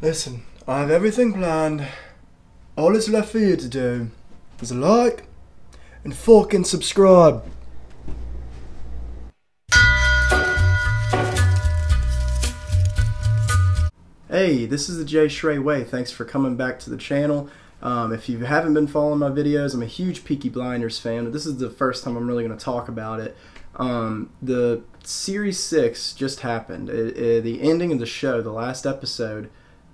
Listen, I have everything planned. All that's left for you to do is like and fucking subscribe. Hey, this is the Jay Shrey Way. Thanks for coming back to the channel. If you haven't been following my videos, I'm a huge Peaky Blinders fan, but this is the first time I'm really going to talk about it. The Series 6 just happened. The ending of the show, the last episode,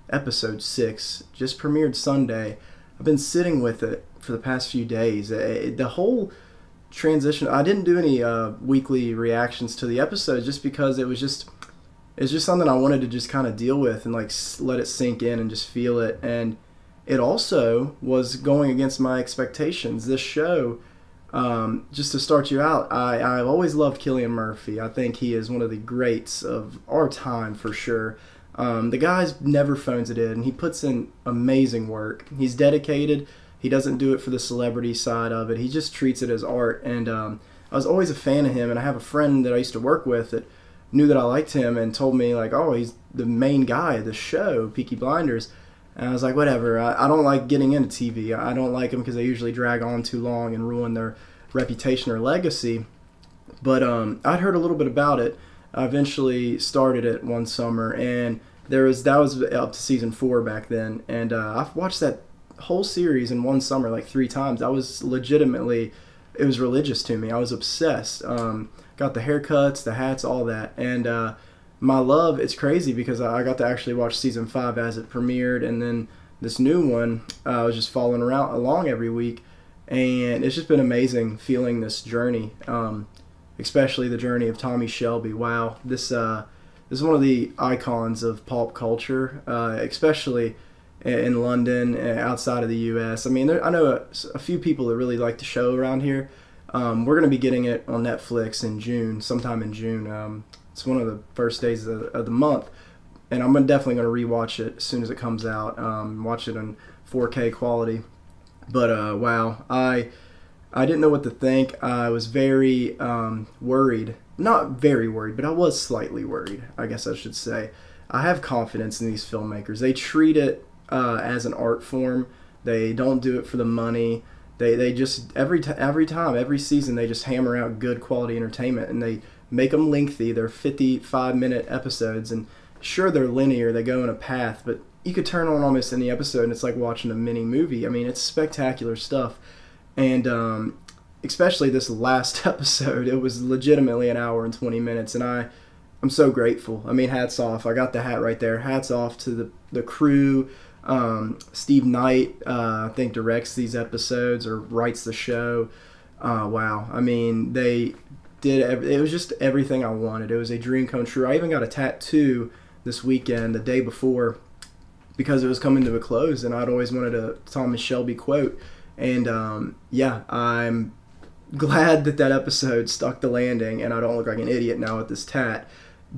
Episode 6, just premiered Sunday. I've been sitting with it for the past few days. The whole transition, I didn't do any weekly reactions to the episodes just because it's just something I wanted to just kind of deal with and like let it sink in and just feel it. And it also was going against my expectations. This show, just to start you out, I've always loved Cillian Murphy. I think he is one of the greats of our time for sure. The guy's never phones it in. He puts in amazing work. He's dedicated. He doesn't do it for the celebrity side of it. He just treats it as art. And I was always a fan of him. And I have a friend that I used to work with that knew that I liked him and told me like, oh, he's the main guy of the show, Peaky Blinders. And I was like, whatever. I don't like getting into TV. I don't like them because they usually drag on too long and ruin their reputation or legacy. But I'd heard a little bit about it. I eventually started it one summer, and that was up to season 4 back then. And I've watched that whole series in one summer like 3 times. I was legitimately, it was religious to me. I was obsessed. Got the haircuts, the hats, all that. And my love, it's crazy because I got to actually watch season 5 as it premiered, and then this new one, I was just following along every week, and it's just been amazing feeling this journey, especially the journey of Tommy Shelby. Wow, this is one of the icons of pulp culture, especially in London, outside of the U.S. I mean, I know a few people that really like the show around here. We're going to be getting it on Netflix in June, sometime in June. It's one of the first days of the month, and I'm definitely going to rewatch it as soon as it comes out, watch it in 4K quality. But wow, I didn't know what to think. I was very worried. Not very worried, but I was slightly worried, I guess I should say. I have confidence in these filmmakers. They treat it as an art form. They don't do it for the money. They just, every season, they just hammer out good quality entertainment, and they make them lengthy. They're 55-minute episodes, and sure, they're linear. They go in a path, but you could turn on almost any episode, and it's like watching a mini movie. I mean, it's spectacular stuff. And especially this last episode, it was legitimately an hour and 20 minutes, and I'm so grateful. I mean, hats off. I got the hat right there. Hats off to the crew. Steve Knight, I think, directs these episodes or writes the show. Wow. I mean, they did it was just everything I wanted. It was a dream come true. I even got a tattoo this weekend, the day before, because it was coming to a close, and I'd always wanted a Thomas Shelby quote. And yeah, I'm glad that episode stuck the landing, and I don't look like an idiot now with this tat,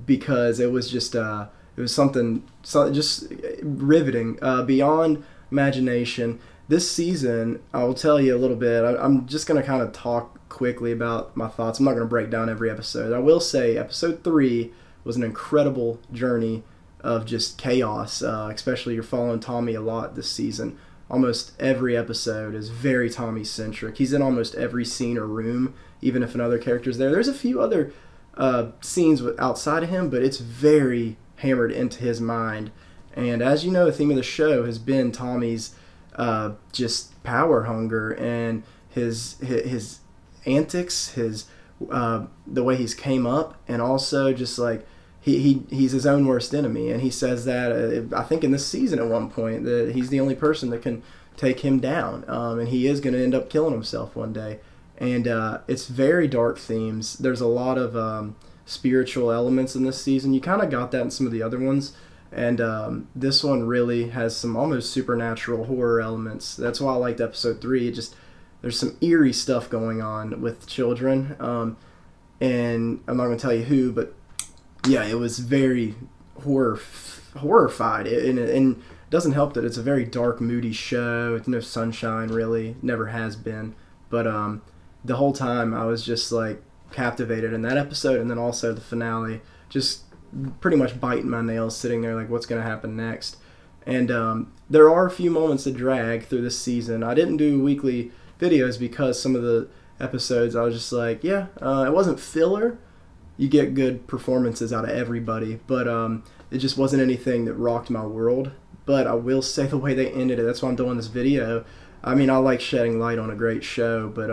because it was just it was something just riveting, beyond imagination. This season, I will tell you a little bit. I'm just going to kind of talk quickly about my thoughts. I'm not going to break down every episode. I will say episode 3 was an incredible journey of just chaos, especially you're following Tommy a lot this season. Almost every episode is very Tommy-centric. He's in almost every scene or room, even if another character's there. There's a few other scenes outside of him, but it's very hammered into his mind. And as you know, the theme of the show has been Tommy's just power hunger and his antics, the way he's came up, and also just like he's his own worst enemy. And he says that I think in this season at one point that he's the only person that can take him down, and he is going to end up killing himself one day. And it's very dark themes. There's a lot of spiritual elements in this season. You kind of got that in some of the other ones, and this one really has some almost supernatural horror elements. That's why I liked episode 3. There's some eerie stuff going on with children, and I'm not going to tell you who, but yeah, it was very horrified, and it doesn't help that it's a very dark, moody show. It's no sunshine, really, never has been. But the whole time I was just like captivated in that episode, and then also the finale, just pretty much biting my nails, sitting there like, what's going to happen next? And there are a few moments that drag through this season. I didn't do weekly videos because some of the episodes I was just like, yeah, it wasn't filler. You get good performances out of everybody, but it just wasn't anything that rocked my world. But I will say the way they ended it, that's why I'm doing this video. I mean, I like shedding light on a great show, but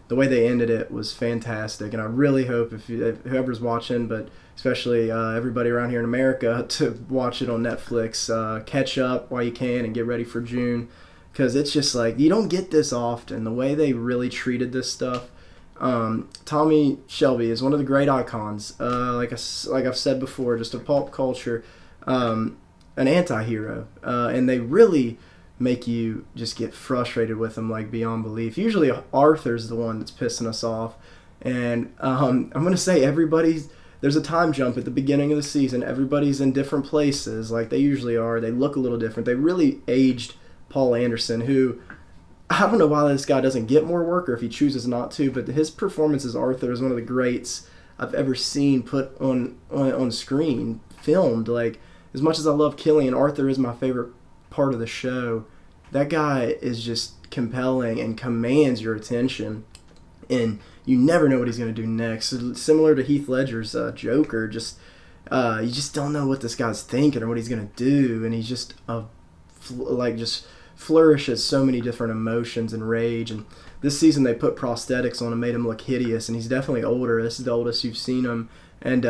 the way they ended it was fantastic, and I really hope if whoever's watching, but especially everybody around here in America, to watch it on Netflix, catch up while you can and get ready for June, because it's just like, you don't get this often, the way they really treated this stuff. Tommy Shelby is one of the great icons, like I've said before, just a pulp culture, an anti-hero, and they really make you just get frustrated with him like beyond belief. Usually Arthur's the one that's pissing us off, and I'm going to say there's a time jump at the beginning of the season. Everybody's in different places like they usually are. They look a little different. They really aged Paul Anderson, who, I don't know why this guy doesn't get more work or if he chooses not to, but his performance as Arthur is one of the greats I've ever seen put on screen, filmed. Like, as much as I love Cillian, Arthur is my favorite part of the show. That guy is just compelling and commands your attention, and you never know what he's going to do next. Similar to Heath Ledger's Joker, you just don't know what this guy's thinking or what he's going to do, and he's just just flourishes so many different emotions and rage. And this season they put prosthetics on and made him look hideous, and he's definitely older. This is the oldest you've seen him, and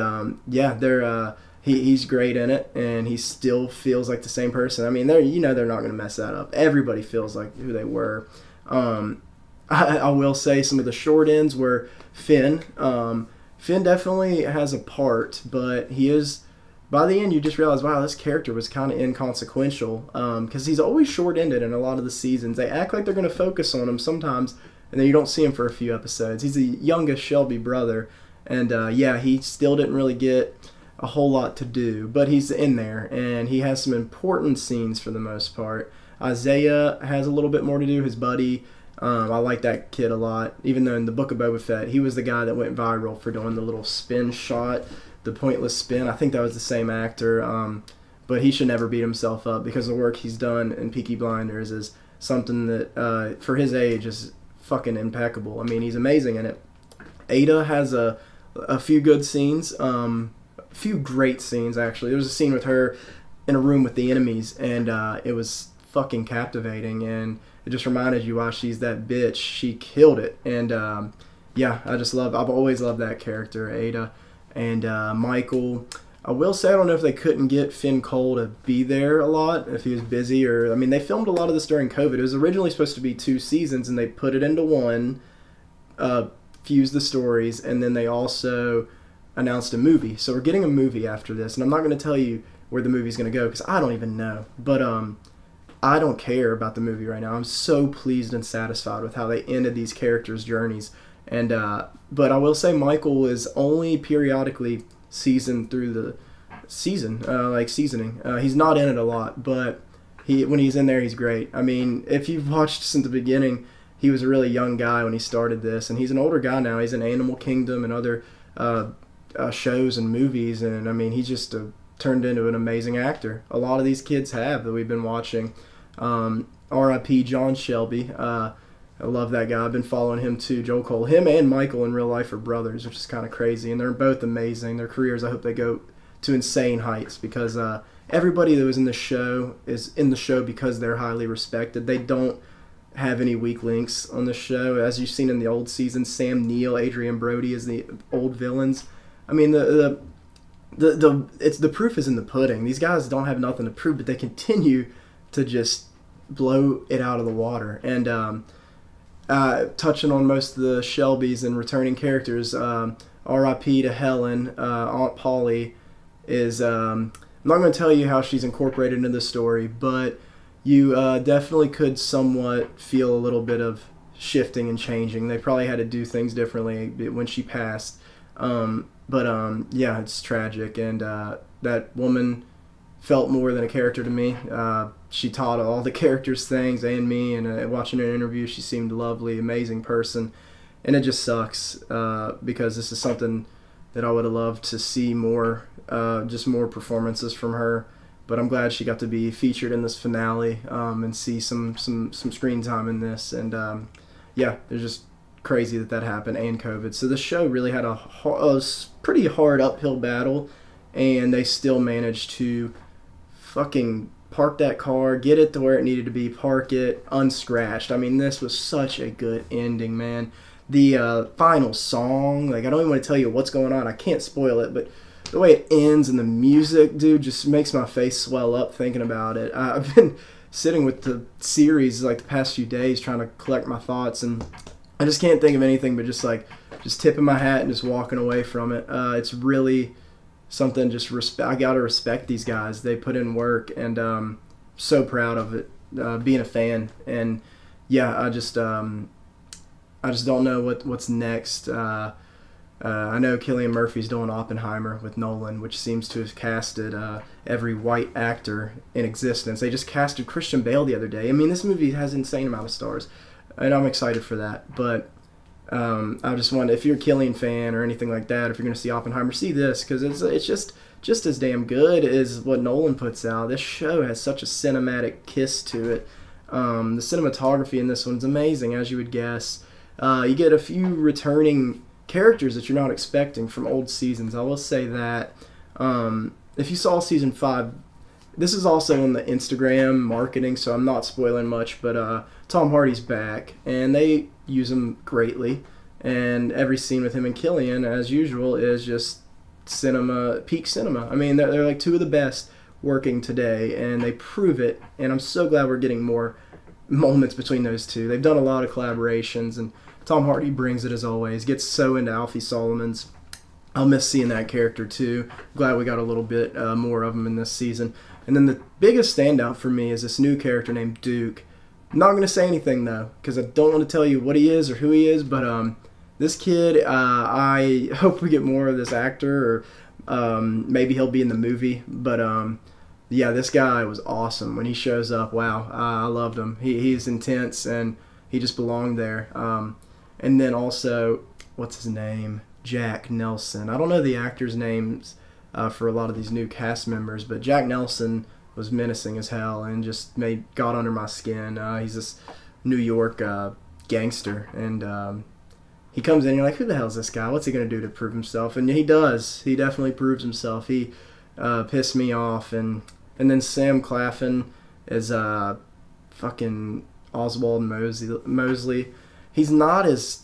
yeah, he's great in it, and he still feels like the same person. I mean, they're not going to mess that up. Everybody feels like who they were. I will say some of the short ends were Finn. Finn definitely has a part, but he is, by the end you just realize, wow, this character was kind of inconsequential, because he's always short-ended in a lot of the seasons. They act like they're going to focus on him sometimes, and then you don't see him for a few episodes. He's the youngest Shelby brother, and yeah, he still didn't really get a whole lot to do, but he's in there, and he has some important scenes for the most part. Isaiah has a little bit more to do, his buddy. I like that kid a lot, even though in the Book of Boba Fett, he was the guy that went viral for doing the little spin shot, the pointless spin. I think that was the same actor, but he should never beat himself up, because the work he's done in Peaky Blinders is something that, for his age, is fucking impeccable. I mean, he's amazing in it. Ada has a few good scenes, few great scenes, actually. There was a scene with her in a room with the enemies, and it was fucking captivating, and it just reminded you why she's that bitch. She killed it, and yeah, I've always loved that character, Ada. And Michael, I will say, I don't know if they couldn't get Finn Cole to be there a lot, if he was busy, or, I mean, they filmed a lot of this during COVID. It was originally supposed to be 2 seasons, and they put it into one, fused the stories, and then they also announced a movie. So we're getting a movie after this, and I'm not going to tell you where the movie's going to go, because I don't even know. But I don't care about the movie right now. I'm so pleased and satisfied with how they ended these characters' journeys. And but I will say Michael is only periodically seasoned through the season, like seasoning. He's not in it a lot, but when he's in there, he's great. I mean, if you've watched since the beginning, he was a really young guy when he started this, and he's an older guy now. He's in Animal Kingdom and other shows and movies, and I mean, he's just turned into an amazing actor. A lot of these kids have that we've been watching. R.I.P. John Shelby. I love that guy. I've been following him too. Joel Cole. Him and Michael in real life are brothers, which is kind of crazy, and they're both amazing. Their careers, I hope they go to insane heights, because everybody that was in the show is in the show because they're highly respected. They don't have any weak links on the show. As you've seen in the old seasons, Sam Neill, Adrian Brody as the old villains. I mean, the proof is in the pudding. These guys don't have nothing to prove, but they continue to just blow it out of the water. And touching on most of the Shelbys and returning characters, R.I.P. to Helen, Aunt Polly is, I'm not going to tell you how she's incorporated into the story, but you definitely could somewhat feel a little bit of shifting and changing. They probably had to do things differently when she passed. But yeah, it's tragic, and that woman felt more than a character to me. She taught all the characters things and me, and watching her interview, she seemed lovely, amazing person, and it just sucks because this is something that I would have loved to see more, just more performances from her. but I'm glad she got to be featured in this finale and see some screen time in this. And yeah, it's just crazy that happened, and COVID. So the show really had a pretty hard uphill battle, and they still managed to fucking park that car, get it to where it needed to be, park it unscratched. I mean, this was such a good ending, man. The final song, like, I don't even want to tell you what's going on. I can't spoil it, but the way it ends and the music, dude, just makes my face swell up thinking about it. I've been sitting with the series like the past few days trying to collect my thoughts, and I just can't think of anything but just tipping my hat and just walking away from it. It's really something. I gotta respect these guys. They put in work, and so proud of it. Being a fan, and yeah, I just don't know what's next. I know Cillian Murphy's doing Oppenheimer with Nolan, which seems to have casted every white actor in existence. They just casted Christian Bale the other day. I mean, this movie has an insane amount of stars, and I'm excited for that. But I just wonder, if you're a Cillian fan or anything like that, if you're going to see Oppenheimer, see this, because it's just as damn good as what Nolan puts out. This show has such a cinematic kiss to it. The cinematography in this one's amazing, as you would guess. You get a few returning characters that you're not expecting from old seasons. I will say that. If you saw season 5, this is also on the Instagram marketing, so I'm not spoiling much, but Tom Hardy's back, and they use him greatly, and every scene with him and Cillian, as usual, is just peak cinema. I mean, they're like two of the best working today, and they prove it, and I'm so glad we're getting more moments between those two. They've done a lot of collaborations, and Tom Hardy brings it as always, gets so into Alfie Solomons. I'll miss seeing that character too. Glad we got a little bit more of him in this season. And then the biggest standout for me is this new character named Duke. I'm not going to say anything though, because I don't want to tell you what he is or who he is, but this kid, I hope we get more of this actor, or maybe he'll be in the movie. But yeah, this guy was awesome when he shows up. Wow, I loved him. He's intense, and he just belonged there. And then also, what's his name? Jack Nelson. I don't know the actors' names for a lot of these new cast members, but Jack Nelson was menacing as hell and just got under my skin. He's this New York gangster, and he comes in and you're like, who the hell is this guy? What's he going to do to prove himself? And he does. He definitely proves himself. He pissed me off. And then Sam Claflin is fucking Oswald Mosley. He's not as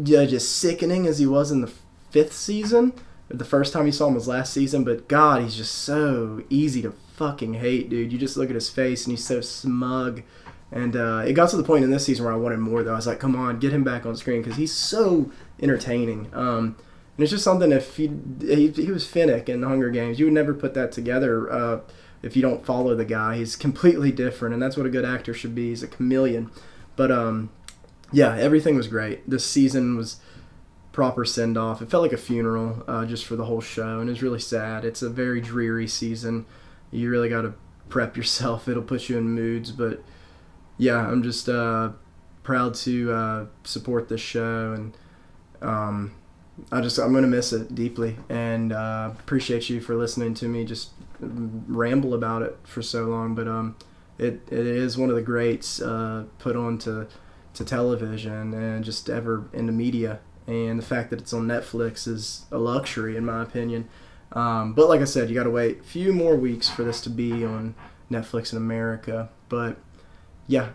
just sickening as he was in the 5th season. The first time you saw him was last season, but God, he's just so easy to fucking hate, dude. You just look at his face, and he's so smug. And it got to the point in this season where I wanted more, though. I was like, come on, get him back on screen, because he's so entertaining. And it's just something, if he was Finnick in the Hunger Games, you would never put that together if you don't follow the guy. He's completely different, and that's what a good actor should be. He's a chameleon. But yeah, everything was great. This season was proper send-off. It felt like a funeral just for the whole show, and it's really sad. It's a very dreary season. You really got to prep yourself. It'll put you in moods, but yeah, I'm just proud to support this show, and I'm gonna miss it deeply, and appreciate you for listening to me just ramble about it for so long. But it is one of the greats put on to television and just ever into media. And the fact that it's on Netflix is a luxury, in my opinion. But like I said, you got to wait a few more weeks for this to be on Netflix in America. But yeah,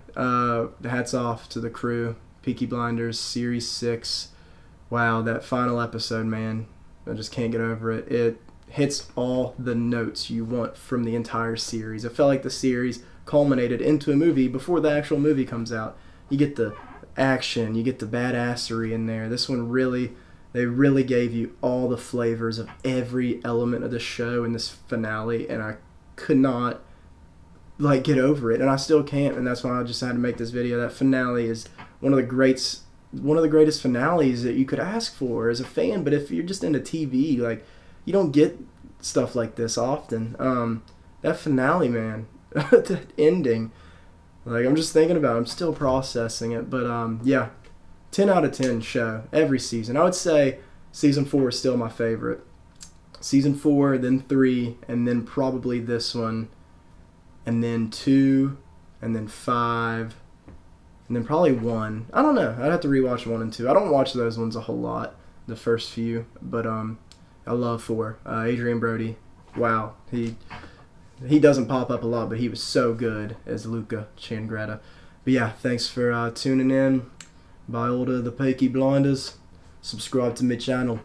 hats off to the crew. Peaky Blinders, Series 6. Wow, that final episode, man. I just can't get over it. It hits all the notes you want from the entire series. It felt like the series culminated into a movie before the actual movie comes out. You get the action, you get the badassery in there. This one they really gave you all the flavors of every element of the show in this finale, and I could not get over it, and I still can't, and that's why I just had to make this video. That finale is one of the greatest finales that you could ask for as a fan. But if you're just into TV, you don't get stuff like this often. That finale, man, that ending. I'm just thinking about it. I'm still processing it. But, yeah, 10 out of 10 show every season. I would say season 4 is still my favorite. season 4, then 3, and then probably this one, and then 2, and then 5, and then probably 1. I don't know. I'd have to rewatch 1 and 2. I don't watch those ones a whole lot, the first few, but I love 4. Adrian Brody. Wow, he doesn't pop up a lot, but he was so good as Luca Changretta. But yeah, thanks for tuning in. By order of the Peaky Blinders, subscribe to my channel.